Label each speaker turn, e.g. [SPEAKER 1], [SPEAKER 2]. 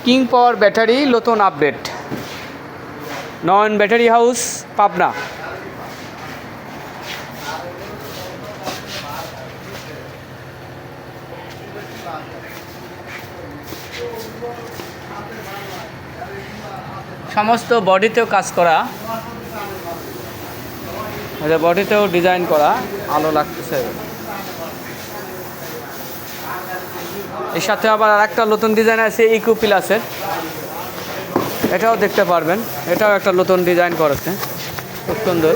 [SPEAKER 1] King পাওয়ার battery নতুন update. নয়ন battery house, Pabna. সমস্ত বডিতেও কাজ করা, বডিতেও ডিজাইন করা, আলো লাগতেছে। এর সাথে আবার আর একটা নতুন ডিজাইন আছে ইকো প্লাসের, এটাও দেখতে পারবেন। এটাও একটা নতুন ডিজাইন করেছে, খুব সুন্দর।